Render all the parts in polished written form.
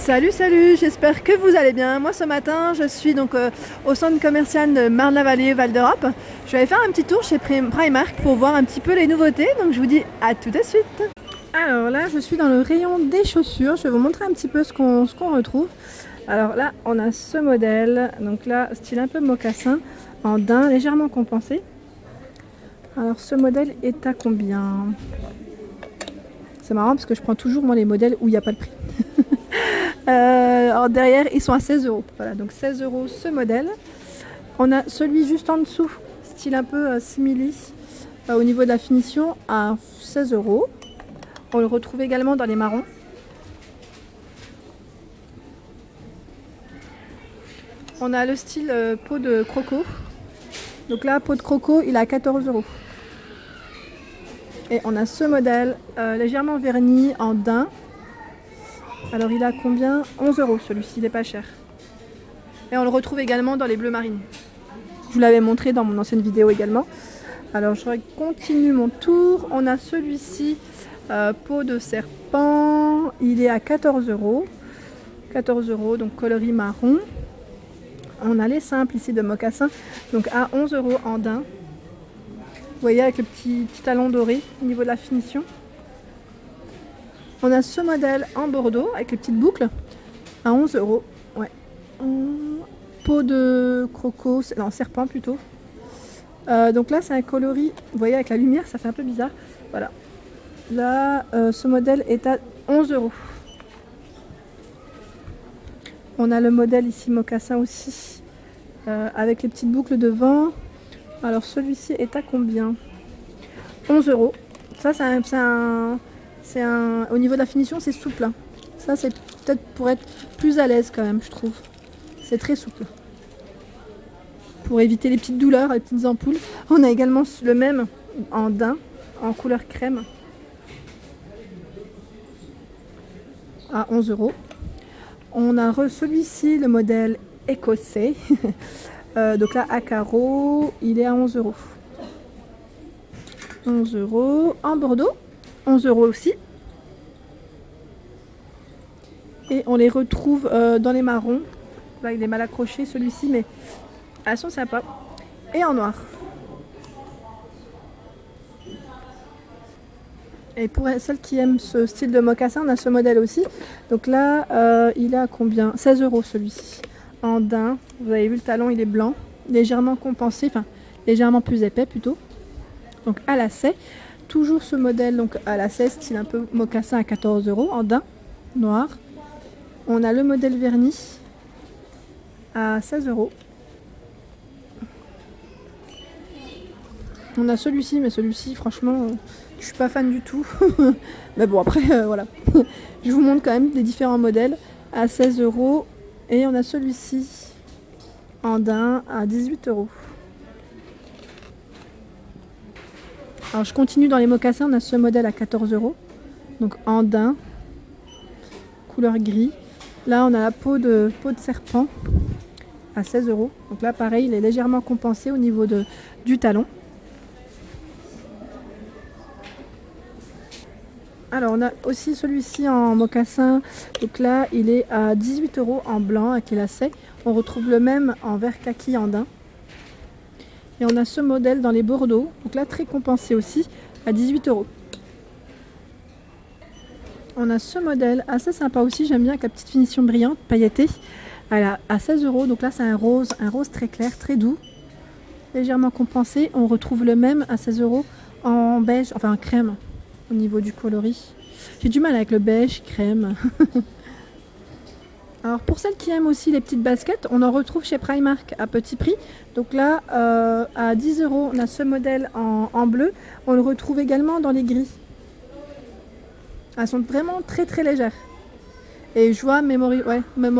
Salut, salut, j'espère que vous allez bien. Moi ce matin je suis donc au centre commercial de Marne-la-Vallée, Val d'Europe. Je vais aller faire un petit tour chez Primark pour voir un petit peu les nouveautés, donc je vous dis à tout de suite. Alors là je suis dans le rayon des chaussures, je vais vous montrer un petit peu ce qu'on retrouve. Alors là on a ce modèle, donc là style un peu mocassin, en daim légèrement compensé. Alors ce modèle est à combien? C'est marrant parce que je prends toujours moi les modèles où il n'y a pas de prix. Alors derrière ils sont à 16 €. Voilà, donc 16 € ce modèle. On a celui juste en dessous, style un peu simili, au niveau de la finition à 16 €. On le retrouve également dans les marrons. On a le style peau de croco. Donc là, peau de croco, il est à 14 €. Et on a ce modèle légèrement verni en daim. Alors il a combien? 11 € celui-ci, il n'est pas cher. Et on le retrouve également dans les bleus marines. Je vous l'avais montré dans mon ancienne vidéo également. Alors je continue mon tour. On a celui-ci, peau de serpent, il est à 14 €. 14 €, donc coloris marron. On a les simples ici de mocassin, donc à 11 € en daim. Vous voyez avec le petit talon doré au niveau de la finition. On a ce modèle en bordeaux avec les petites boucles à 11 €. Ouais. Peau de croco, non serpent plutôt. Donc là c'est un coloris, vous voyez avec la lumière ça fait un peu bizarre. Voilà. Là ce modèle est à 11 €. On a le modèle ici mocassin aussi avec les petites boucles devant. Alors celui-ci est à combien? 11 €. Ça c'est un, au niveau de la finition c'est souple, hein. Ça c'est peut-être pour être plus à l'aise quand même, je trouve. C'est très souple. Pour éviter les petites douleurs, les petites ampoules. On a également le même en daim, en couleur crème. À 11 €. On a celui-ci, le modèle écossais. Donc là à carreaux, il est à 11 €. 11 € en bordeaux. 11 € aussi. Et on les retrouve dans les marrons. Là il est mal accroché celui-ci, mais elles sont sympas. Et en noir. Et pour celles qui aiment ce style de mocassin, on a ce modèle aussi. Donc là il est à combien? 16 € celui-ci. En daim. Vous avez vu le talon, il est blanc. Légèrement compensé, enfin légèrement plus épais plutôt. Donc à lacet. Toujours ce modèle donc à lacet, style un peu mocassin à 14 € en daim noir. On a le modèle verni à 16 €. On a celui-ci, mais celui-ci franchement je suis pas fan du tout. Mais bon après voilà. Je vous montre quand même les différents modèles à 16 €. Et on a celui-ci en daim à 18 €. Alors je continue dans les mocassins, on a ce modèle à 14 €. Donc en daim, couleur gris. Là on a la peau de serpent à 16 €. Donc là pareil, il est légèrement compensé au niveau du talon. Alors on a aussi celui-ci en mocassin. Donc là il est à 18 € en blanc avec les lacets. On retrouve le même en vert kaki en daim. Et on a ce modèle dans les bordeaux, donc là très compensé aussi, à 18 €. On a ce modèle assez sympa aussi, j'aime bien avec la petite finition brillante, pailletée, à 16 €. Donc là c'est un rose très clair, très doux, légèrement compensé. On retrouve le même à 16 € en beige, enfin en crème, au niveau du coloris. J'ai du mal avec le beige, crème. Alors pour celles qui aiment aussi les petites baskets, on en retrouve chez Primark à petit prix. Donc là, à 10 €, on a ce modèle en bleu. On le retrouve également dans les gris. Elles sont vraiment très très légères. Et je vois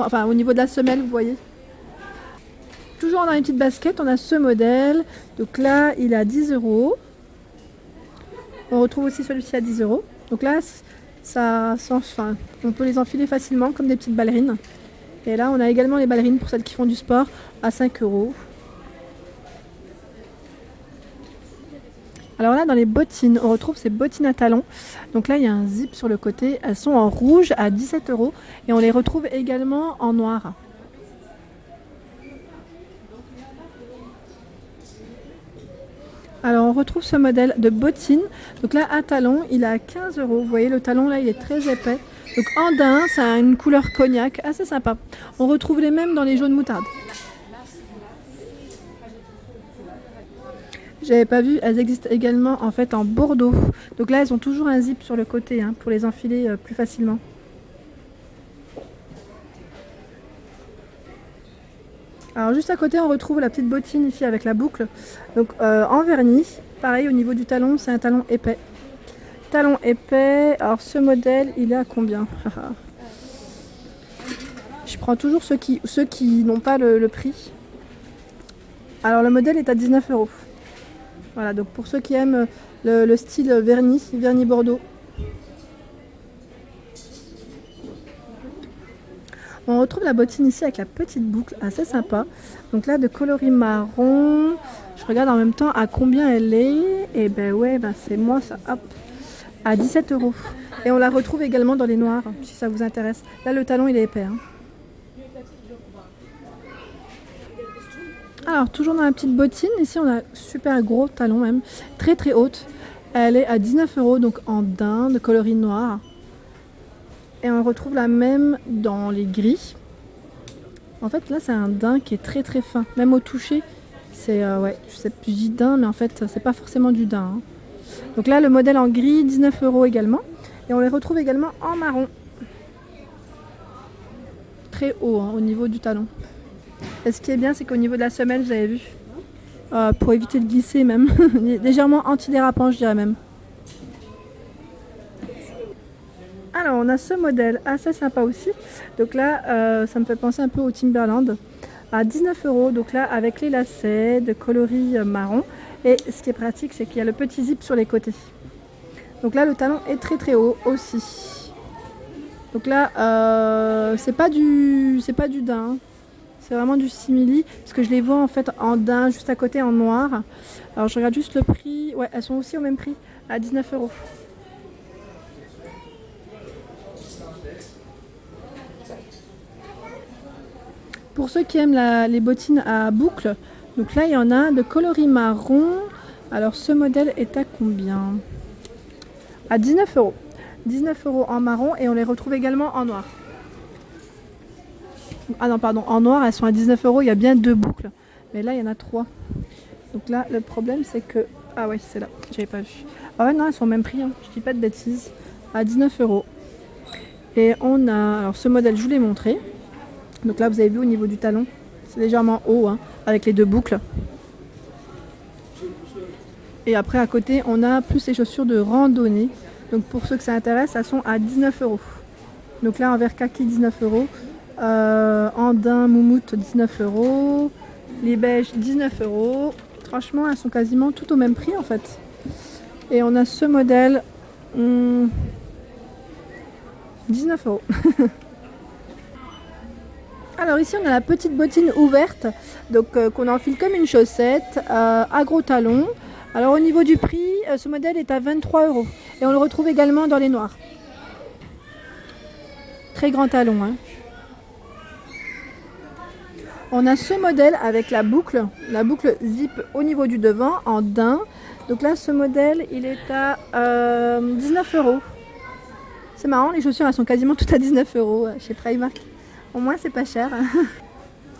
enfin, au niveau de la semelle, vous voyez. Toujours dans les petites baskets, on a ce modèle. Donc là, il est à 10 €. On retrouve aussi celui-ci à 10 €. Donc là, on peut les enfiler facilement comme des petites ballerines. Et là on a également les ballerines pour celles qui font du sport à 5 €. Alors là, dans les bottines, on retrouve ces bottines à talons. Donc là, il y a un zip sur le côté. Elles sont en rouge à 17 € et on les retrouve également en noir. Alors on retrouve ce modèle de bottines. Donc là, à talons, il est à 15 €. Vous voyez, le talon là, il est très épais. Donc en daim, ça a une couleur cognac, assez sympa. On retrouve les mêmes dans les jaunes moutarde. J'avais pas vu, elles existent également en fait en bordeaux. Donc là, elles ont toujours un zip sur le côté hein, pour les enfiler plus facilement. Alors juste à côté, on retrouve la petite bottine ici avec la boucle. Donc en vernis, pareil au niveau du talon, c'est un talon épais. Talon épais, alors ce modèle, il est à combien? Je prends toujours ceux qui n'ont pas le prix. Alors le modèle est à 19 €. Voilà, donc pour ceux qui aiment le style vernis bordeaux. On retrouve la bottine ici avec la petite boucle, assez sympa. Donc là, de coloris marron. Je regarde en même temps à combien elle est. Et ben ouais, ben c'est moi ça, hop, à 17 €. Et on la retrouve également dans les noirs, si ça vous intéresse. Là, le talon, il est épais. Hein. Alors, toujours dans la petite bottine, ici on a super gros talon même, très très haute. Elle est à 19 €, donc en daim, de coloris noir. Et on retrouve la même dans les gris. En fait, là c'est un daim qui est très très fin, même au toucher. C'est, ouais, je dis daim, mais en fait, c'est pas forcément du daim. Hein. Donc là, le modèle en gris, 19 € également. Et on les retrouve également en marron. Très haut hein, au niveau du talon. Et ce qui est bien, c'est qu'au niveau de la semelle, vous avez vu, pour éviter de glisser même, légèrement antidérapant, je dirais même. Alors, on a ce modèle assez sympa aussi. Donc là, ça me fait penser un peu au Timberland, à 19 €. Donc là, avec les lacets de coloris marron. Et ce qui est pratique, c'est qu'il y a le petit zip sur les côtés. Donc là, le talon est très très haut aussi. Donc là, c'est pas du daim. C'est vraiment du simili, parce que je les vois en fait en daim, juste à côté en noir. Alors je regarde juste le prix. Ouais, elles sont aussi au même prix, à 19 €. Pour ceux qui aiment les bottines à boucles, donc là il y en a de coloris marron. Alors ce modèle est à combien? À 19 €. 19 € en marron et on les retrouve également en noir. Ah non, pardon, en noir, elles sont à 19 €. Il y a bien 2 boucles. Mais là, il y en a 3. Donc là, le problème, c'est que... Ah ouais, c'est là. J'avais pas vu. Ah ouais, non, elles sont au même prix. Hein. Je dis pas de bêtises. À 19 €. Et on a... Alors, ce modèle, je vous l'ai montré. Donc là, vous avez vu au niveau du talon. C'est légèrement haut, hein, avec les 2 boucles. Et après, à côté, on a plus les chaussures de randonnée. Donc pour ceux que ça intéresse, elles sont à 19 €. Donc là, en vert kaki, 19 €. En daim moumoute 19 €, les beiges 19 €. Franchement, elles sont quasiment toutes au même prix en fait. Et on a ce modèle 19 €. Alors ici on a la petite bottine ouverte, donc qu'on enfile comme une chaussette, à gros talons. Alors au niveau du prix, ce modèle est à 23 € et on le retrouve également dans les noirs. Très grand talon. Hein. On a ce modèle avec la boucle zip au niveau du devant en daim. Donc là, ce modèle, il est à 19 €. C'est marrant, les chaussures, elles sont quasiment toutes à 19 € chez Primark. Au moins, c'est pas cher.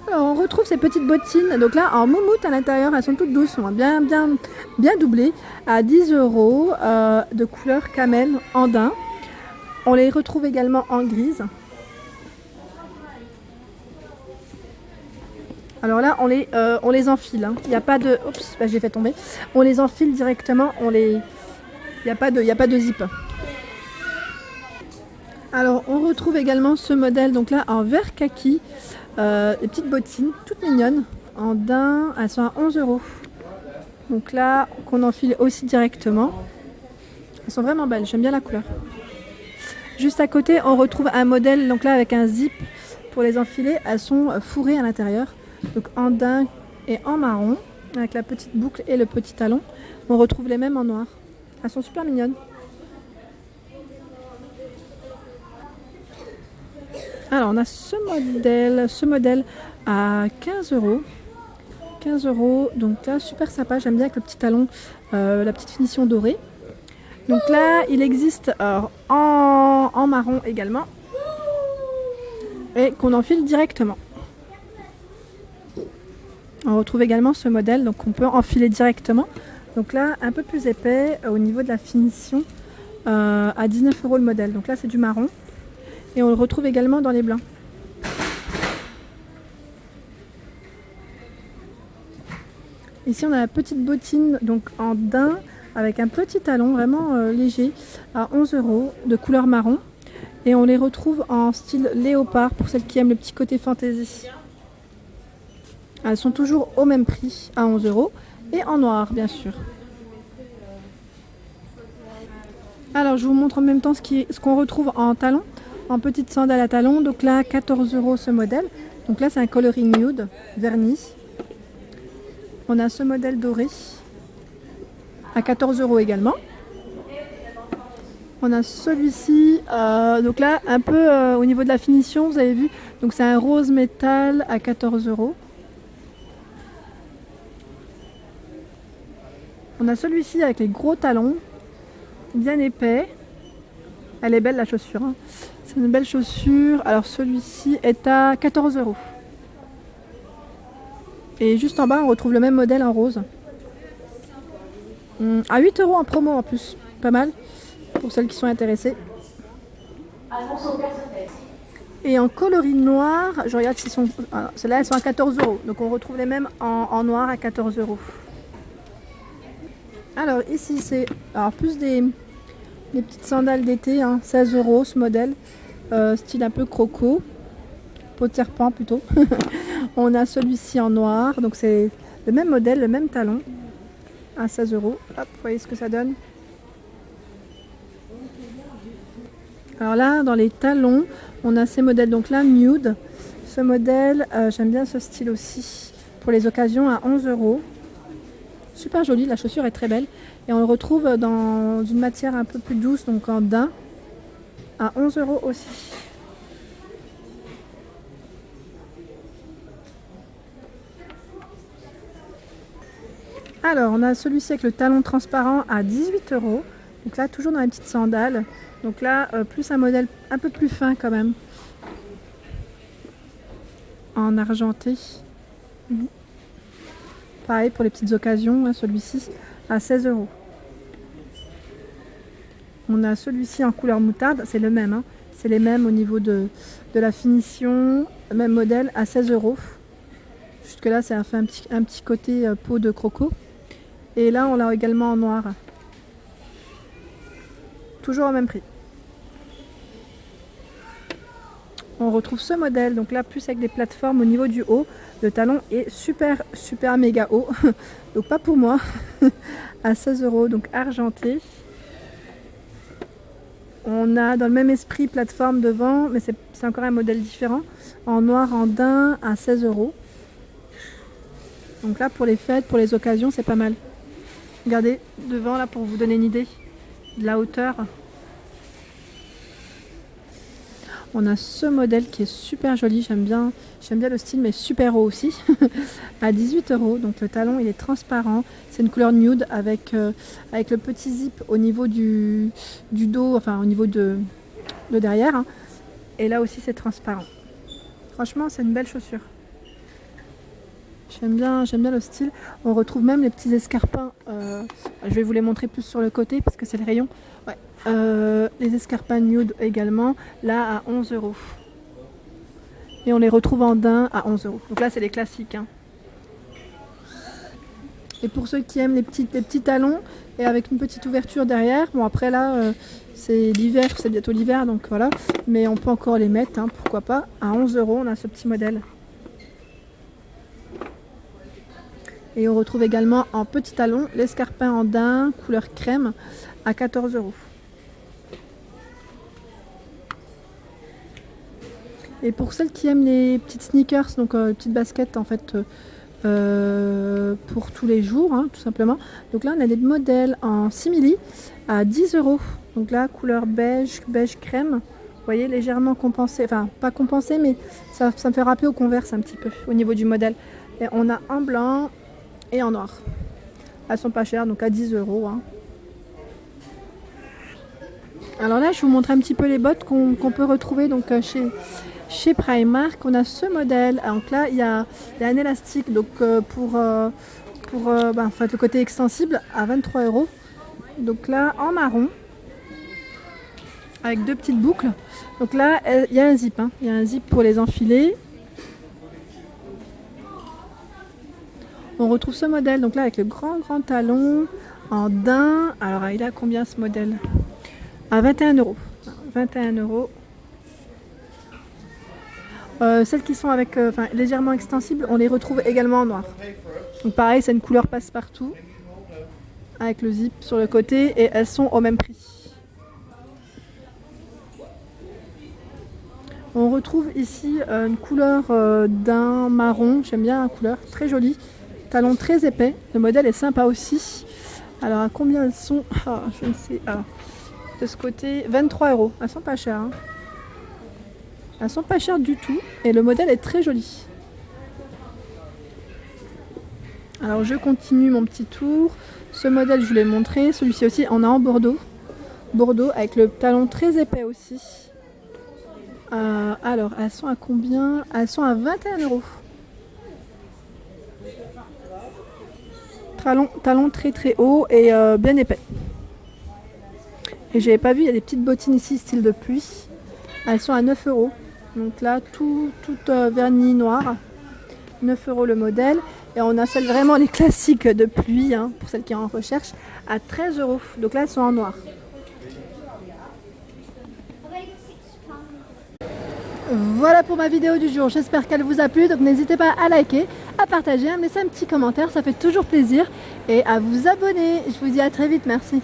Alors, on retrouve ces petites bottines. Donc là, en moumoute à l'intérieur, elles sont toutes douces, bien doublées, à 10 € de couleur camel en daim. On les retrouve également en grise. Alors là, on les enfile. Hein. Il n'y a pas de... Oups, bah, j'ai fait tomber. On les enfile directement. Il n'y a pas de zip. Alors, on retrouve également ce modèle, donc là, en vert kaki. Des petites bottines, toutes mignonnes. En daim, elles sont à 11 €. Donc là, qu'on enfile aussi directement. Elles sont vraiment belles. J'aime bien la couleur. Juste à côté, on retrouve un modèle, donc là, avec un zip pour les enfiler. Elles sont fourrées à l'intérieur. Donc en daim et en marron. avec la petite boucle et le petit talon. On retrouve les mêmes en noir. Elles sont super mignonnes. Alors on a ce modèle à 15 euros. 15 euros, donc là super sympa, j'aime bien avec le petit talon, la petite finition dorée. Donc là il existe en marron également et qu'on enfile directement. On retrouve également ce modèle, donc on peut enfiler directement. Donc là un peu plus épais au niveau de la finition, à 19 euros le modèle. Donc là c'est du marron et on le retrouve également dans les blancs. Ici on a la petite bottine donc en daim avec un petit talon vraiment léger à 11 euros de couleur marron. Et on les retrouve en style léopard pour celles qui aiment le petit côté fantaisie. Elles sont toujours au même prix à 11 euros et en noir bien sûr. Alors je vous montre en même temps ce qu'on retrouve en talon, en petite sandale à talons. Donc là 14 euros ce modèle. Donc là c'est un coloring nude verni. On a ce modèle doré à 14 euros également. On a celui-ci, donc là un peu au niveau de la finition, vous avez vu, donc c'est un rose métal à 14 euros. On a celui-ci avec les gros talons, bien épais. Elle est belle la chaussure, hein. C'est une belle chaussure. Alors celui-ci est à 14 euros. Et juste en bas, on retrouve le même modèle en rose. À 8 euros en promo en plus. Pas mal pour celles qui sont intéressées. Et en coloris noir, je regarde s'ils sont. Celles-là, elles sont à 14 euros. Donc on retrouve les mêmes en noir à 14 euros. Alors ici, c'est plus des petites sandales d'été, hein, 16 euros ce modèle. Style un peu croco. Peau de serpent plutôt. On a celui-ci en noir, donc c'est le même modèle, le même talon, à 16 euros. Hop, vous voyez ce que ça donne. Alors là, dans les talons, on a ces modèles, donc là, nude. Ce modèle, j'aime bien ce style aussi, pour les occasions à 11 euros. Super joli, la chaussure est très belle. Et on le retrouve dans une matière un peu plus douce, donc en daim, à 11 euros aussi. Alors, on a celui-ci avec le talon transparent à 18 euros. Donc là, toujours dans les petites sandales. Donc là, plus un modèle un peu plus fin quand même. En argenté. Pareil pour les petites occasions, celui-ci à 16 euros. On a celui-ci en couleur moutarde, c'est le même. Hein. C'est les mêmes au niveau de la finition. Même modèle à 16 euros. Jusque là, ça a fait un petit côté peau de croco. Et là, on l'a également en noir. Toujours au même prix. On retrouve ce modèle, donc là, plus avec des plateformes au niveau du haut. Le talon est super méga haut. Donc pas pour moi. À 16 euros, donc argenté. On a dans le même esprit plateforme devant, mais c'est encore un modèle différent. En noir, en daim, à 16 euros. Donc là, pour les fêtes, pour les occasions, c'est pas mal. Regardez devant là pour vous donner une idée de la hauteur. On a ce modèle qui est super joli, j'aime bien le style, mais super haut aussi. À 18 euros, donc le talon il est transparent. C'est une couleur nude avec le petit zip au niveau du dos, enfin au niveau de derrière. Hein. Et là aussi c'est transparent. Franchement, c'est une belle chaussure. J'aime bien le style. On retrouve même les petits escarpins. Je vais vous les montrer plus sur le côté parce que c'est le rayon. Ouais. Les escarpins nude également, là à 11 euros. Et on les retrouve en daim à 11 euros. Donc là, c'est les classiques. Hein. Et pour ceux qui aiment les petits talons et avec une petite ouverture derrière, bon après là, c'est l'hiver, c'est bientôt l'hiver, donc voilà. Mais on peut encore les mettre, hein, pourquoi pas. À 11 euros, on a ce petit modèle. Et on retrouve également en petit talon l'escarpin en daim, couleur crème, à 14 euros. Et pour celles qui aiment les petites sneakers, donc les petites baskets en fait, pour tous les jours, hein, tout simplement. Donc là, on a des modèles en simili à 10 €. Donc là, couleur beige, beige crème. Vous voyez, légèrement compensé, enfin pas compensé, mais ça me fait rappeler au Converse un petit peu au niveau du modèle. Et on a en blanc et en noir. Elles sont pas chères, donc à 10 €. Hein. Alors là, je vous montre un petit peu les bottes qu'on peut retrouver donc chez Primark. On a ce modèle. Donc là, il y a un élastique donc pour en fait, le côté extensible à 23 €. Donc là, en marron, avec 2 petites boucles. Donc là, il y a un zip. Hein. Il y a un zip pour les enfiler. On retrouve ce modèle donc là avec le grand talon en daim. Alors il a combien ce modèle? À 21 €. 21 €. Celles qui sont avec légèrement extensibles, on les retrouve également en noir. Donc pareil, c'est une couleur passe-partout avec le zip sur le côté et elles sont au même prix. On retrouve ici une couleur d'un marron, j'aime bien la couleur, très jolie. Talon très épais, le modèle est sympa aussi. Alors à combien elles sont? Je ne sais. Alors, de ce côté, 23 €. Elles sont pas chères. Hein. Elles sont pas chères du tout et le modèle est très joli. Alors je continue mon petit tour. Ce modèle je vous l'ai montré, celui-ci aussi on a en Bordeaux. Bordeaux avec le talon très épais aussi. Alors elles sont à combien? Elles sont à 21 €. Talon très haut et bien épais. Et j'avais pas vu, il y a des petites bottines ici style de pluie. Elles sont à 9 €. Donc là, tout vernis noir. 9 € le modèle. Et on a celles vraiment les classiques de pluie, hein, pour celles qui en recherchent, à 13 €. Donc là, elles sont en noir. Voilà pour ma vidéo du jour, j'espère qu'elle vous a plu, donc n'hésitez pas à liker, à partager, à me laisser un petit commentaire, ça fait toujours plaisir, et à vous abonner. Je vous dis à très vite, merci.